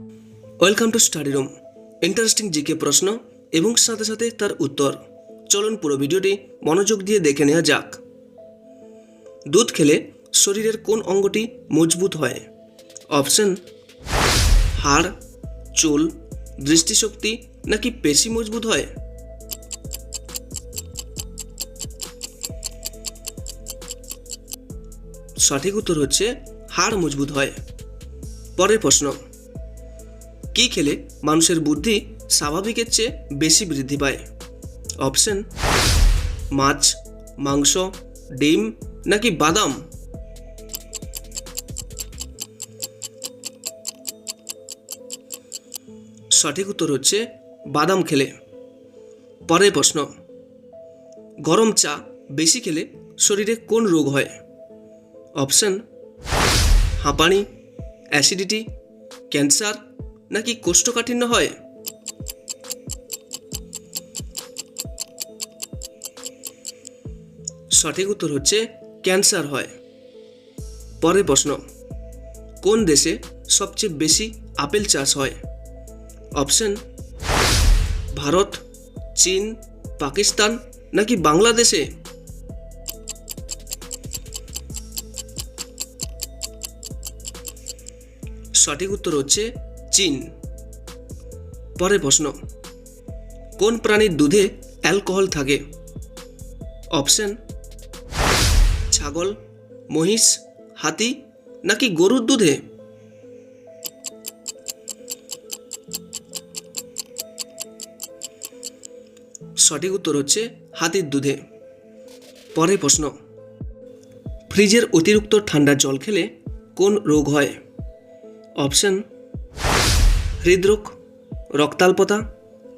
Welcome to study room. Interesting GK প্রশ্ন এবং সাথে সাথে তার উত্তর। চলুন পুরো ভিডিওটি মনোযোগ দিয়ে দেখে নেওয়া যাক। দুধ খেলে শরীরের কোন অঙ্গটি মজবুত হয়? অপশন: হাড়, চুল, দৃষ্টিশক্তি নাকি পেশি মজবুত হয়? সঠিক উত্তর হচ্ছে হাড় মজবুত হয়। পরের প্রশ্ন: কি খেলে মানুষের বুদ্ধি স্বাভাবিকের চেয়ে বেশি বৃদ্ধি পায়? অপশন: মাছ, মাংস, ডিম নাকি বাদাম? সঠিক উত্তর হচ্ছে বাদাম খেলে। পরের প্রশ্ন: গরম চা বেশি খেলে শরীরে কোন রোগ হয়? অপশন: হাঁপানি, অ্যাসিডিটি, ক্যান্সার নাকি কোষ্ঠকাঠিন্য হয়? সঠিক উত্তর হচ্ছে ক্যান্সার হয়। পরের প্রশ্ন: কোন দেশে সবচেয়ে বেশি আপেল চাষ হয়? অপশন: ভারত, চীন, পাকিস্তান নাকি বাংলাদেশে? সঠিক উত্তর হচ্ছে চীন। পরের প্রশ্ন: কোন প্রাণীর দুধে অ্যালকোহল থাকে? অপশন: ছাগল, মহিষ, হাতি নাকি গরুর দুধে? সঠিক উত্তর হচ্ছে হাতির দুধে। পরের প্রশ্ন: ফ্রিজের অতিরিক্ত ঠান্ডা জল খেলে কোন রোগ হয়? অপশন: হৃদরোগ, রক্তাল্পতা,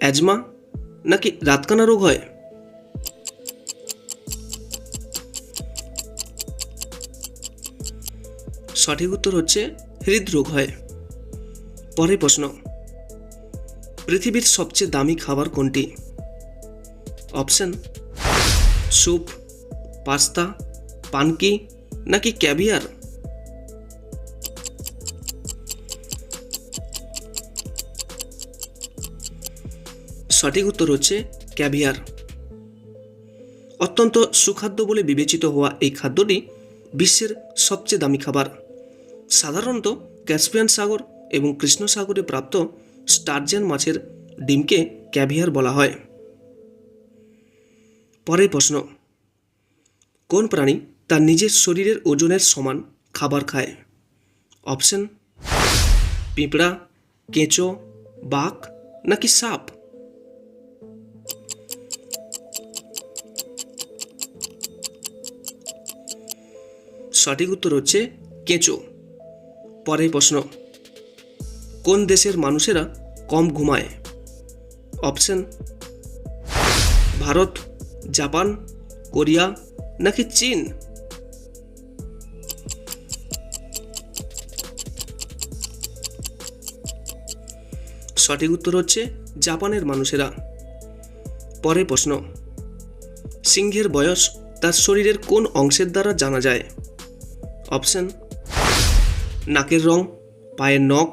অ্যাজমা নাকি রাতকানা রোগ হয়? সঠিক উত্তর হচ্ছে হৃদরোগ হয়। পরের প্রশ্ন: পৃথিবীর সবচেয়ে দামি খাবার কোনটি? অপশন: স্যুপ, পাস্তা, পানকি নাকি ক্যাভিয়ার? সঠিক উত্তর হচ্ছে ক্যাভিয়ার। অত্যন্ত সুখাদ্য বলে বিবেচিত হওয়া এই খাদ্যটি বিশ্বের সবচেয়ে দামি খাবার। সাধারণত ক্যাসপিয়ান সাগর এবং কৃষ্ণ সাগরে প্রাপ্ত স্টারজেন মাছের ডিমকে ক্যাভিয়ার বলা হয়। পরের প্রশ্ন: কোন প্রাণী তার নিজের শরীরের ওজনের সমান খাবার খায়? অপশন: পিঁপড়া, কেঁচো, বাঘ নাকি সাপ? সঠিক উত্তর হচ্ছে কেঁচো। পরের প্রশ্ন: কোন দেশের মানুষেরা কম ঘুমায়? অপশন: ভারত, জাপান, কোরিয়া নাকি চীন? সঠিক উত্তর হচ্ছে জাপানের মানুষেরা। পরের প্রশ্ন: সিংহের বয়স তার শরীরের কোন অংশের দ্বারা জানা যায়? অপশন: নাকের রং, পায়ের নখ,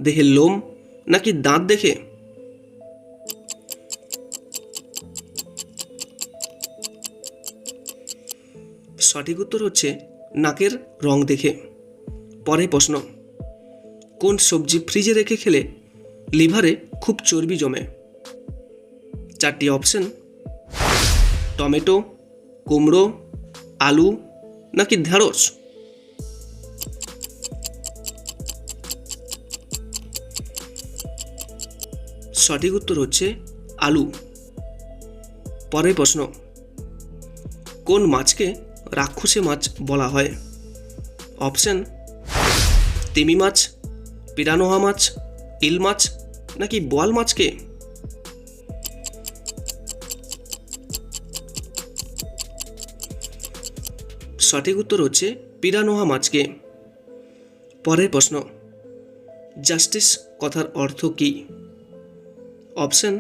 দেহের লোম নাকি দাঁত দেখে? সঠিক উত্তর হচ্ছে নাকের রং দেখে। পরের প্রশ্ন: কোন সবজি ফ্রিজে রেখে খেলে লিভারে খুব চর্বি জমে? চারটি অপশন: টমেটো, কুমড়ো, আলু নাকি ঢেঁড়স? সঠিক উত্তর হচ্ছে আলু। পরের প্রশ্ন: কোন মাছকে রাক্ষসে মাছ বলা হয়? অপশন: তিমি মাছ, পিরানোহা মাছ, ইল মাছ নাকি বোয়াল মাছকে? সঠিক উত্তর হচ্ছে পিরানোহা মাছকে। পরের প্রশ্ন: জাস্টিস কথার অর্থ কী? অপশন: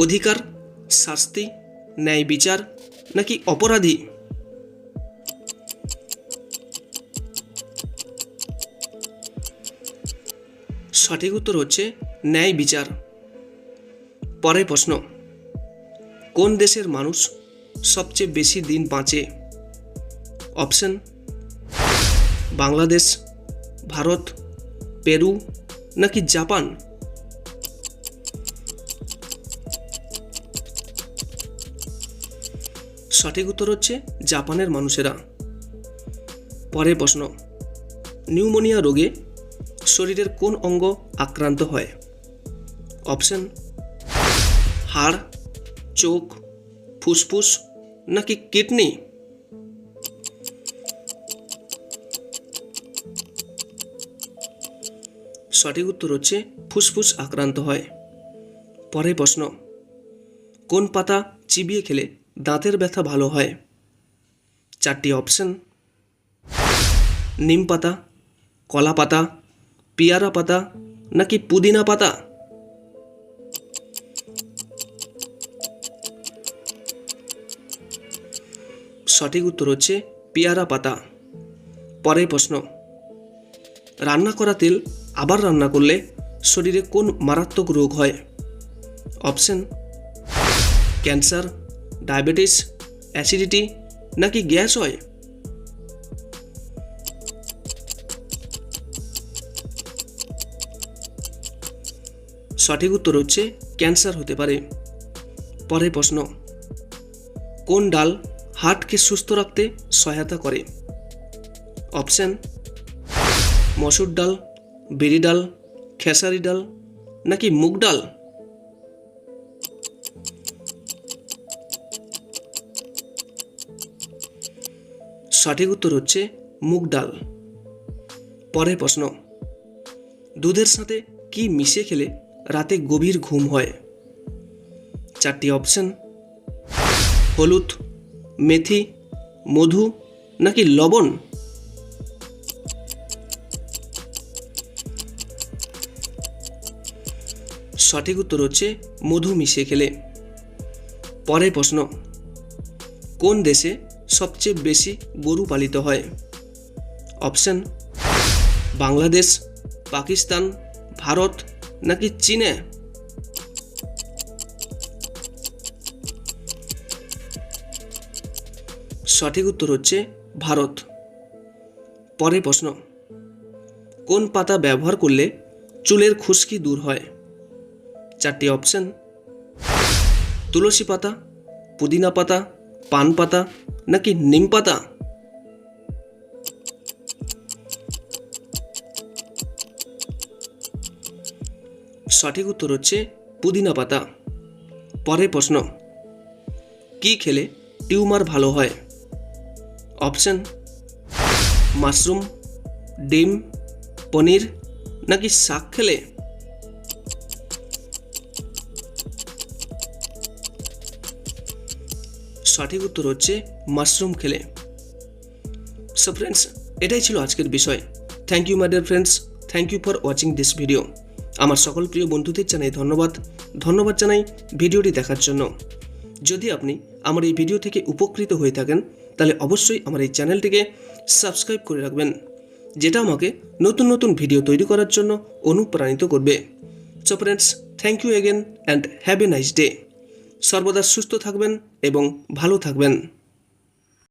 অধিকার, শাস্তি, ন্যায় বিচার নাকি অপরাধী? সঠিক উত্তর হচ্ছে ন্যায় বিচার। পরের প্রশ্ন, কোন দেশের মানুষ সবচেয়ে বেশি দিন বাঁচে? অপশন বাংলাদেশ, ভারত, পেরু নাকি জাপান? সঠিক উত্তর হচ্ছে জাপানের মানুষেরা। পরের প্রশ্ন, নিউমোনিয়া রোগে শরীরের কোন অঙ্গ আক্রান্ত হয়? অপশন হাড়, চোখ, ফুসফুস নাকি কিডনি? সঠিক উত্তর হচ্ছে ফুসফুস আক্রান্ত হয়। পরের প্রশ্ন, কোন পাতা চিবিয়ে খেলে দাঁতের ব্যথা ভালো হয়? 4টি অপশন, নিম পাতা, কলা পাতা, পেয়ারা পাতা নাকি পুদিনা পাতা? সঠিক উত্তর হচ্ছে পেয়ারা পাতা। পরের প্রশ্ন, রান্না করা তেল আবার রান্না করলে শরীরে কোন মারাত্মক রোগ হয়? অপশন ক্যান্সার, ডায়াবেটিস, অ্যাসিডিটি নাকি গ্যাস হয়? সঠিক উত্তর হচ্ছে ক্যান্সার হতে পারে। পরের প্রশ্ন, কোন ডাল হার্টকে সুস্থ রাখতে সহায়তা করে? অপশন মসুর ডাল, বিরি ডাল, খেসারি ডাল নাকি মুগ ডাল? সঠিক উত্তর হচ্ছে মুগ ডাল। পরের প্রশ্ন, দুধের সাথে কি মিশিয়ে খেলে রাতে গভীর ঘুম হয়? 4টি অপশন, হলুদ, মেথি, মধু নাকি লবণ? সঠিক উত্তর হচ্ছে মধু মিশিয়ে খেলে। পরের প্রশ্ন, কোন দেশে সবচেয়ে বেশি গরু পালিত হয়? অপশন বাংলাদেশ, পাকিস্তান, ভারত নাকি চীনে? সঠিক উত্তর হচ্ছে ভারত। পরের প্রশ্ন, কোন পাতা ব্যবহার করলে চুলের খুশকি দূর হয়? 4টি অপশন, তুলসী পাতা, পুদিনা পাতা, পান পাতা নাকি নিম পাতা? সঠিক উত্তর হচ্ছে পুদিনা পাতা। পরের প্রশ্ন, কি খেলে টিউমার ভালো হয়? অপশন মাশরুম, ডিম, পনির নাকি শাক খেলে? সঠিক উত্তর হচ্ছে মাশরুম খেলে। সো ফ্রেন্ডস, এটাই ছিল আজকের বিষয়। Thank you my dear friends, thank you for watching this video. আমার সকল প্রিয় বন্ধুদের জানাই ধন্যবাদ জানাই ভিডিওটি দেখার জন্য। যদি আপনি আমার এই ভিডিও থেকে উপকৃত হয়ে থাকেন তাহলে অবশ্যই আমার এই চ্যানেলটিকে সাবস্ক্রাইব করে রাখবেন, যেটা আমাকে নতুন নতুন ভিডিও তৈরি করার জন্য অনুপ্রাণিত করবে। So friends, thank you again and have a nice day. সর্বদা সুস্থ থাকবেন এবং ভালো থাকবেন।